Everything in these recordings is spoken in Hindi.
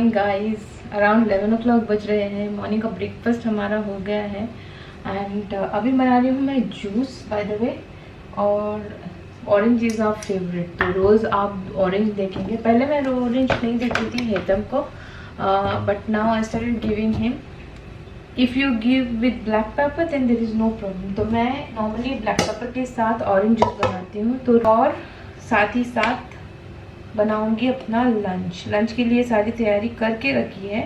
मॉर्निंग गाइस, अराउंड 11 o'clock बज रहे हैं। मॉर्निंग का ब्रेकफास्ट हमारा हो गया है एंड अभी बना रही हूँ मैं जूस बाय द वे। और ऑरेंज इज़ आवर फेवरेट, तो रोज़ आप ऑरेंज देखेंगे। पहले मैं ऑरेंज नहीं देती थी हेतम को, but now I started giving him. If you give with black paper then there is no problem. तो मैं नॉर्मली ब्लैक पेपर के साथ ऑरेंज जूस बनाती हूँ। तो और साथ ही साथ बनाऊंगी अपना लंच के लिए सारी तैयारी करके रखी है।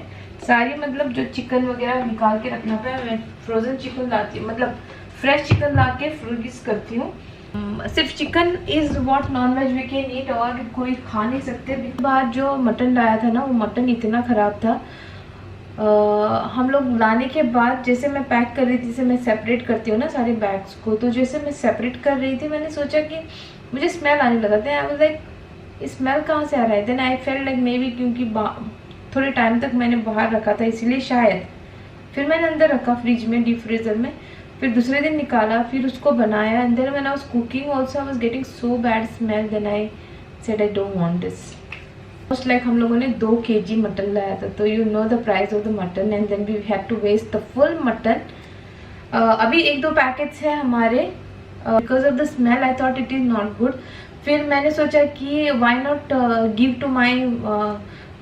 सारी मतलब जो चिकन वगैरह निकाल के रखना पे मैं फ्रोज़न चिकन लाती हूँ, मतलब फ्रेश चिकन ला के फ्रीज करती हूँ। सिर्फ chicken is what non veg we can eat, और कोई खा नहीं सकते। बाद जो मटन लाया था ना, वो मटन इतना ख़राब था। हम लोग लाने के बाद जैसे मैं पैक कर रही थी, जैसे मैं सेपरेट करती हूँ ना सारे बैग्स को, तो जैसे मैं सेपरेट कर रही थी मैंने सोचा कि मुझे स्मेल आने लगा था। आई वाज लाइक स्मेल कहाँ से आ रहा है। Then I felt like maybe क्योंकि थोड़े टाइम तक मैंने बाहर रखा था इसलिए शायद। फिर मैंने अंदर रखा फ्रिज में, डीप फ्रीजर में। फिर दूसरे दिन निकाला, फिर उसको बनाया and then when I was cooking also I was getting so bad smell. Then I said I don't want this. Most like हम लोगों ने 2 kg मटन लाया था, तो you know the price of the mutton and then we had to waste the full mutton. अभी 1-2 पैकेट्स है हमारे। Because of the smell I thought it is not good. फिर मैंने सोचा कि Y not give to my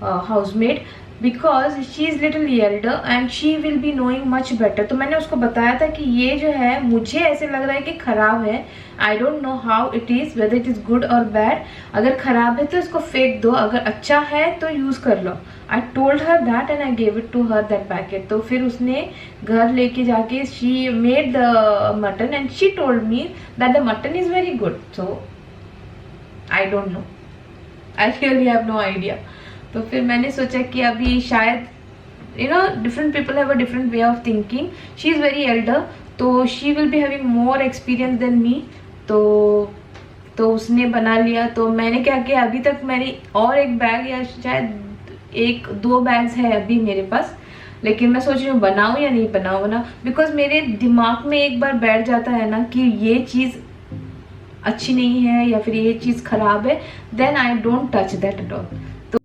housemate, because she is little elder and she will be knowing much better. तो मैंने उसको बताया था कि ये जो है मुझे ऐसे लग रहा है कि ख़राब है। आई don't know how it is, whether it is good और बैड। अगर ख़राब है तो इसको फेंक दो, अगर अच्छा है तो यूज़ कर लो। I told her that and I gave it to her that packet. तो फिर उसने घर लेके जाके she made the mutton and she told me that the mutton is very good. So I don't know, I really have no idea. तो फिर मैंने सोचा कि अभी शायद you know different people have a different way of thinking. She is very elder, तो she will be having more experience than me. तो उसने बना लिया। तो मैंने क्या किया, अभी तक मैंने और एक बैग या शायद 1-2 बैग्स है अभी मेरे पास, लेकिन मैं सोच रही हूँ बनाऊँ या नहीं बनाऊँ ना। बिकॉज मेरे दिमाग में एक बार बैठ जाता है ना कि ये चीज़ अच्छी नहीं है या फिर ये चीज़ खराब है, then I don't touch that at all. तो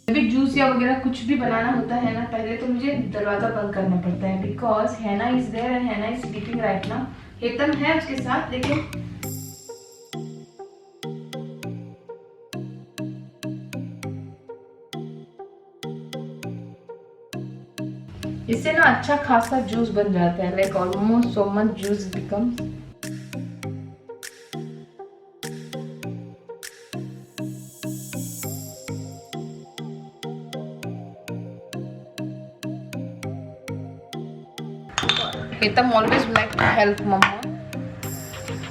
अभी जूस या वगैरह कुछ भी बनाना होता है ना, पहले तो मुझे दरवाजा बंद करना पड़ता है। बिकॉज हैना is there and Hannah is sleeping right now. हेतम है उसके साथ, लेकिन इससे ना अच्छा खासा जूस बन जाता है, like almost so much juice becomes. Hetam always like to help mama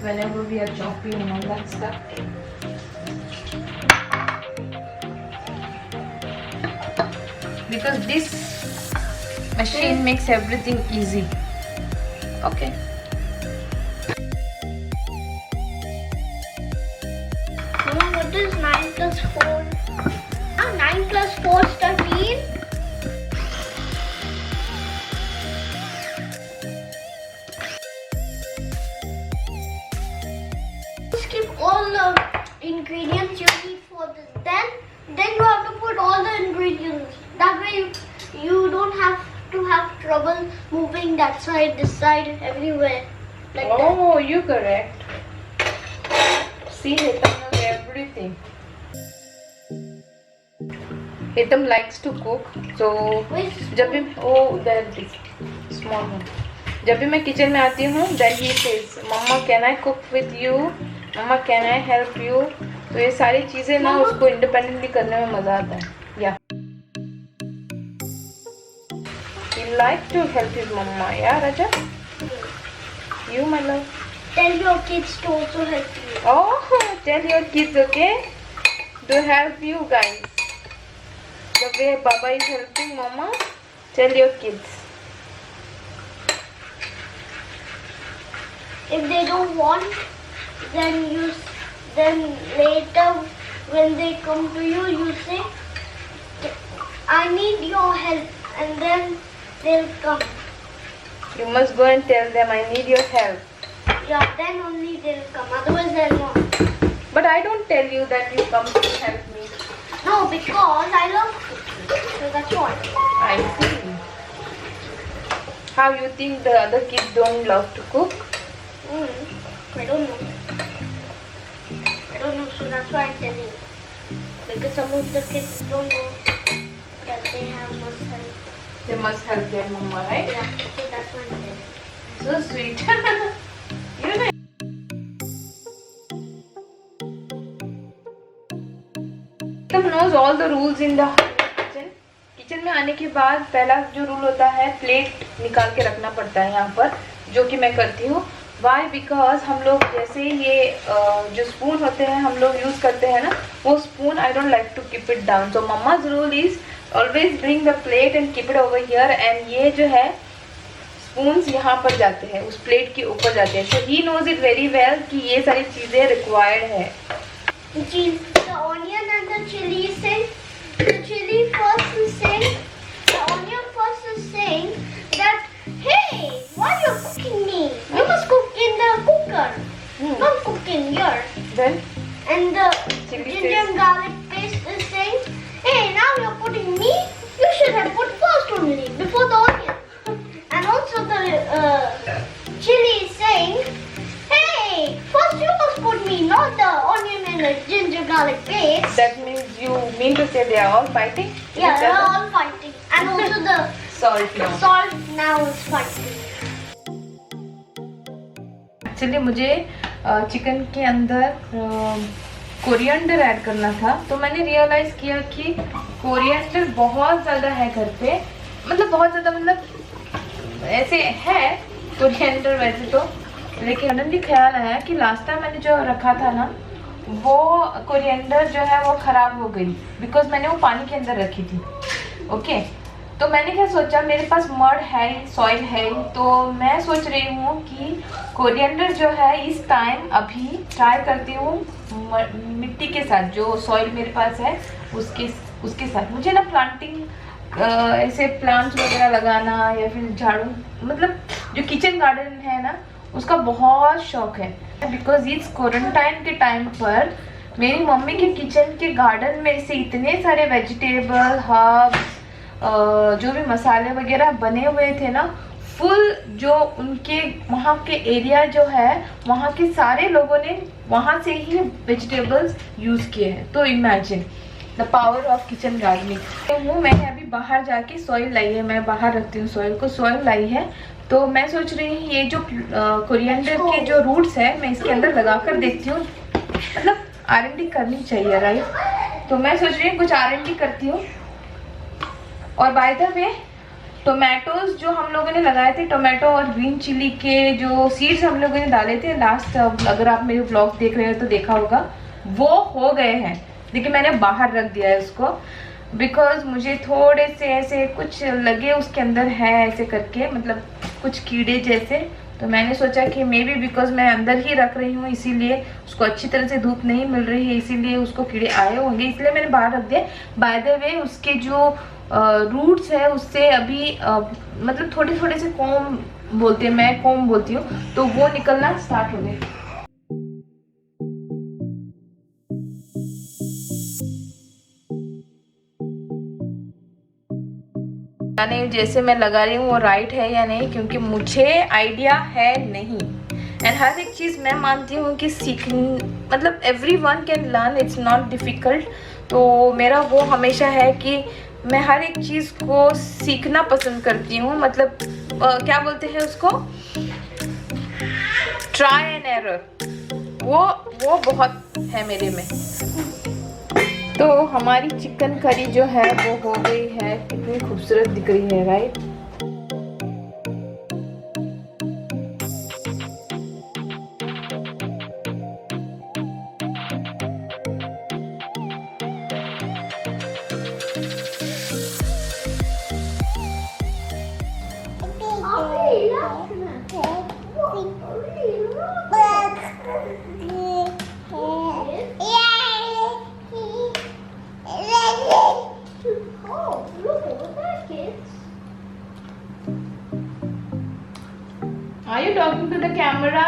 whenever we are chopping and all that stuff. Because this machine makes everything easy. Okay. Mama, what is 9 plus 4? 9 plus 4 is 13. Skip all the ingredients you need for this. Then you have to put all the ingredients. That way you don't have to have trouble moving that side, this side, everywhere. Like that. Oh, you correct. See, Hetam knows everything. Hetam likes to cook, so जब भी there is small one. जब भी मैं किचन में आती हूँ, then he says, "Mama, can I cook with you? Mama, can I help you?" तो ये सारी चीजें ना उसको इंडिपेंडेंटली करने में मजा आता है। या he like to help his mama, yeah, Raja? You, my love. Tell your kids to also help you. Oh, tell your kids, okay? To help you guys. The way Baba is helping Mama, tell your kids. If they don't want, then later when they come to you, you say, "I need your help," and then they'll come. You must go and tell them, I need your help. Yeah, then only they'll come. Otherwise, they'll not. But I don't tell you that you come to help me. No, because I love cooking. So that's what. I see. How you think the other kids don't love to cook? I don't know. So that's why I tell you. Because some of the kids don't know that they must help. They must help their mama, right? Yeah, so that's why I tell you. So sweet. You know. knows all the rules in the kitchen. Kitchen में आने के बाद पहला जो रूल होता है, प्लेट निकाल के रखना पड़ता है यहाँ पर, जो कि मैं करती हूँ. वाई? बिकॉज हम लोग जैसे ये जो स्पून होते हैं हम लोग यूज़ करते हैं ना, वो spoon I don't like to keep it down. So mamma's rule is always bring the plate and keep it over here. And ये जो है स्पून्स यहाँ पर जाते हैं, उस प्लेट के ऊपर जाते हैं. So he knows it very well कि ये सारी चीज़ें रिक्वायर्ड है. The onion and the chili is saying, the chili first is saying, the onion first is saying that, hey, why are you cooking me? You must cook in the cooker, not cook in here. Then? And the Chili ginger paste. and garlic paste is saying, hey, now you're putting me, you should have put first only, before the onion. And also the chili is saying, hey, first you must put me, not the onion and the ginger garlic paste. That means you mean to say they are all fighting? Yeah, Each they're other? all fighting. And also the Salt now. salt now is fighting. Actually मुझे चिकन के अंदर कोरिएंडर ऐड करना था, तो मैंने रियलाइज किया कि कोरिएंडर बहुत ज़्यादा है घर पे. मतलब बहुत ज़्यादा, मतलब ऐसे है कोरिएंडर वैसे तो, लेकिन सडनली ख्याल आया कि लास्ट टाइम मैंने जो रखा था ना, वो कोरिएंडर जो है वो ख़राब हो गई, बिकॉज मैंने वो पानी के अंदर रखी थी. ओके, तो मैंने क्या सोचा, मेरे पास मड है, सॉइल है, तो मैं सोच रही हूँ कि कोरिएंडर जो है इस टाइम अभी ट्राई करती हूँ मिट्टी के साथ, जो सॉइल मेरे पास है उसके साथ. मुझे ना प्लांटिंग ऐसे प्लांट्स वगैरह लगाना या फिर झाड़ू, मतलब जो किचन गार्डन है ना, उसका बहुत शौक है. बिकॉज इस क्वारंटाइन के टाइम पर मेरी मम्मी के किचन के गार्डन में से इतने सारे वेजिटेबल, हर्ब्स, जो भी मसाले वगैरह बने हुए थे ना, फुल जो उनके वहाँ के एरिया जो है, वहाँ के सारे लोगों ने वहाँ से ही वेजिटेबल्स यूज़ किए हैं. तो imagine the power of kitchen gardening. तो मैंने अभी बाहर जाके सॉइल लाई है, मैं बाहर रखती हूँ सॉइल को, सॉइल लाई है. तो मैं सोच रही हूँ ये जो कोरिएंडर के जो रूट्स है, मैं इसके अंदर लगा कर देखती हूँ. मतलब R&D करनी चाहिए, राइट? तो मैं सोच रही हूँ कुछ R&D करती हूँ. और बाय द वे, टोमेटोज जो हम लोगों ने लगाए थे, टोमेटो और ग्रीन चिली के जो सीड्स हम लोगों ने डाले थे लास्ट, अगर आप मेरे ब्लॉग देख रहे हो तो देखा होगा, वो हो गए हैं. लेकिन मैंने बाहर रख दिया है उसको, बिकॉज मुझे थोड़े से ऐसे कुछ लगे उसके अंदर है ऐसे करके, मतलब कुछ कीड़े जैसे. तो मैंने सोचा कि मे बी बिकॉज मैं अंदर ही रख रही हूँ, इसीलिए उसको अच्छी तरह से धूप नहीं मिल रही है, इसीलिए उसको कीड़े आए होंगे, इसलिए मैंने बाहर रख दिया. बाय द वे, उसके जो रूट्स है उससे अभी मतलब थोड़े थोड़े से कोम बोलते हैं, मैं कोम बोलती हूँ, तो वो निकलना स्टार्ट हो गए. नहीं, जैसे मैं लगा रही हूँ वो राइट है या नहीं, क्योंकि मुझे आइडिया है नहीं. एंड हर एक चीज़ मैं मानती हूँ कि मतलब everyone can learn, it's not difficult. तो मेरा वो हमेशा है कि मैं हर एक चीज़ को सीखना पसंद करती हूँ. मतलब क्या बोलते हैं उसको, ट्राई एंड एरर, वो बहुत है मेरे में. तो हमारी चिकन करी जो है वो हो गई है, कितनी खूबसूरत दिख रही है, right? Are you talking to the camera?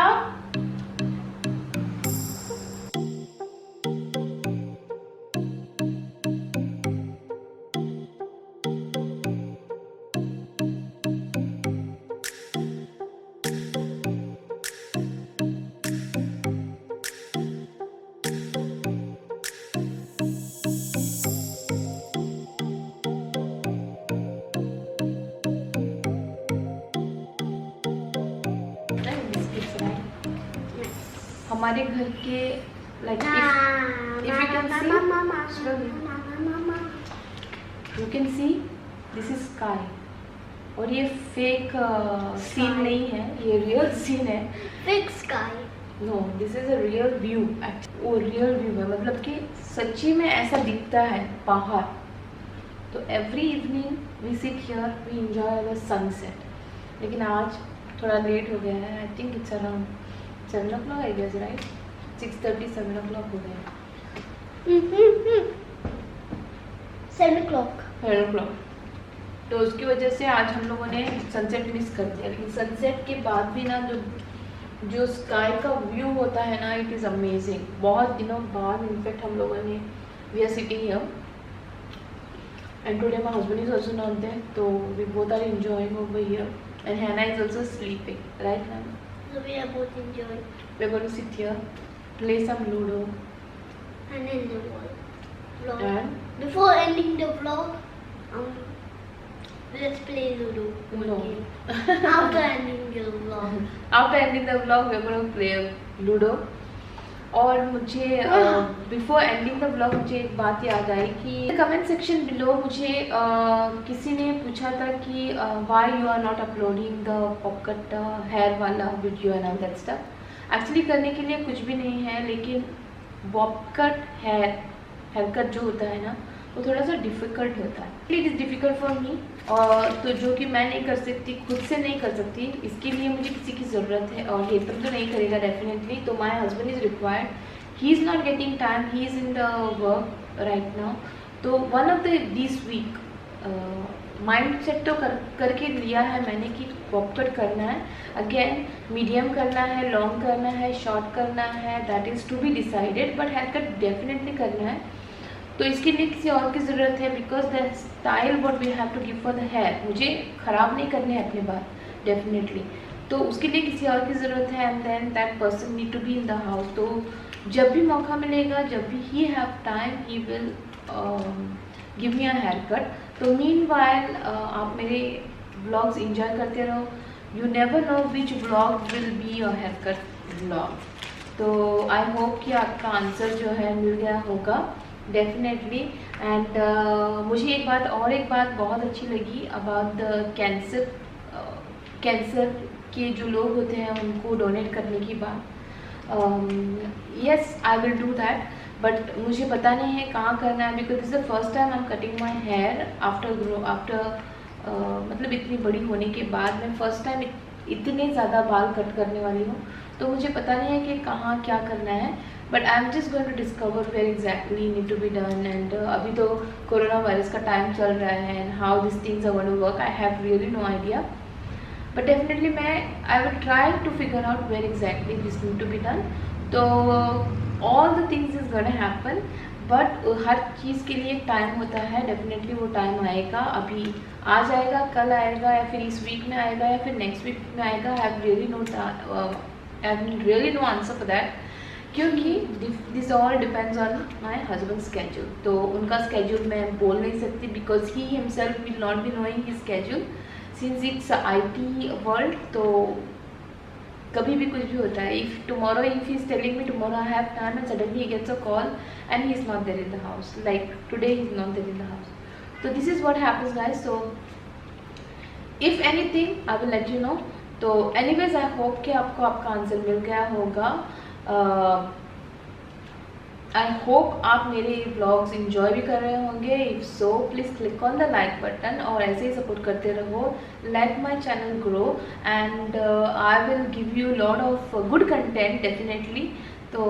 हमारे घर के like if you can see slowly, you can see this is sky. और ये फेक सीन नहीं है, ये रियल सीन है. Fake sky. No, this is a real view. वो रियल व्यू है, मतलब कि सच्ची में ऐसा दिखता है बाहर. तो every evening we sit here, we enjoy the sunset. लेकिन आज थोड़ा लेट हो गया है. I think it's around 7 o'clock I guess, right? 6:30 7 o'clock हो गया. 7 o'clock. 7 o'clock. तो उसकी वजह से आज हम लोगों ने सनसेट मिस कर दिया. लेकिन सनसेट के बाद भी ना जो स्काई का व्यू होता है ना, इट इज़ अमेजिंग. बहुत दिनों बाद इनफैक्ट हम लोगों ने we are sitting here and today my husband is also not there, तो we both are enjoying over here and Hannah is also sleeping, right Hannah? So we are both enjoying. We are going to sit here, play some ludo And end the vlog. and Before ending the vlog, let's play Ludo. No. After ending the vlog. After ending the vlog we are going to play ludo. और मुझे बिफोर एंडिंग द व्लॉग मुझे एक बात याद आई कि कमेंट सेक्शन बिलो मुझे किसी ने पूछा था कि why you are not uploading the pop cut hair वाला video and all that stuff. Actually करने के लिए कुछ भी नहीं है, लेकिन पॉपकट हेयर कट जो होता है ना, वो थोड़ा सा डिफ़िकल्ट होता है. It is difficult for me, और तो जो कि मैं नहीं कर सकती, खुद से नहीं कर सकती, इसके लिए मुझे किसी की ज़रूरत है. और हेतम तो नहीं करेगा डेफिनेटली. तो my husband is required, he is not getting time, he is in the work right now. तो one of the this week mind set तो करके लिया है मैंने कि पॉप कट करना है. अगेन मीडियम करना है, लॉन्ग करना है, शॉर्ट करना है, that is to be decided. But hair cut definitely करना है. तो इसके लिए किसी और की ज़रूरत है, because the style what we have to give for the hair, मुझे ख़राब नहीं करने हैं अपने बाल डेफिनेटली. तो उसके लिए किसी और की ज़रूरत है and then that person need to be in the house. तो जब भी मौका मिलेगा, जब भी he have time, he will give me a hair cut. तो मीनवाइल आप मेरे व्लॉग्स इंजॉय करते रहो. You never know which vlog will be a hair cut vlog. तो आई होप कि आपका आंसर जो है मिल गया होगा डेफिनेटली. एंड मुझे एक बात बहुत अच्छी लगी अबाउट द कैंसर के जो लोग होते हैं उनको डोनेट करने की बात. Yes I will do that, but मुझे पता नहीं है कहाँ करना है, because this the first time I am cutting my hair after मतलब इतनी बड़ी होने के बाद मैं फर्स्ट टाइम इतने ज़्यादा बाल कट करने वाली हूँ. तो मुझे पता नहीं है कि कहाँ क्या करना है, but I am just going to discover where exactly need to be done. And अभी तो कोरोना वायरस का टाइम चल रहा है and how this things are going to work, I have really no idea. But definitely I will try to figure out where exactly this need to be done. तो all the things is gonna happen, but हर चीज़ के लिए टाइम होता है. डेफिनेटली वो टाइम आएगा, अभी आज आएगा, कल आएगा, या फिर इस वीक में आएगा, या फिर नेक्स्ट वीक में आएगा. I have really no answer for that, क्योंकि this all depends on my husband schedule. तो उनका स्केड्यूल मैं बोल नहीं सकती, because he himself will not be knowing his schedule since it's IT world. तो कभी भी कुछ भी होता है. If tomorrow if he is telling me tomorrow I have time and suddenly he gets a call and he is not there in the house, like today he is not there in the house. तो this is what happens guys. So if anything I will let you know. तो एनीवेज आई होप कि आपको आपका आंसर मिल गया होगा. आई होप आप मेरे व्लॉग्स इंजॉय भी कर रहे होंगे. If so please click on the like button और ऐसे ही सपोर्ट करते रहो. Let my channel grow and I will give you lot of good content definitely. तो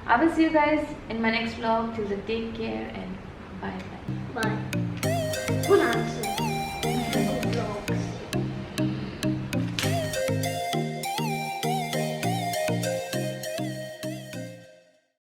I will see you guys in my next vlog. Till then take care and bye bye. Bye.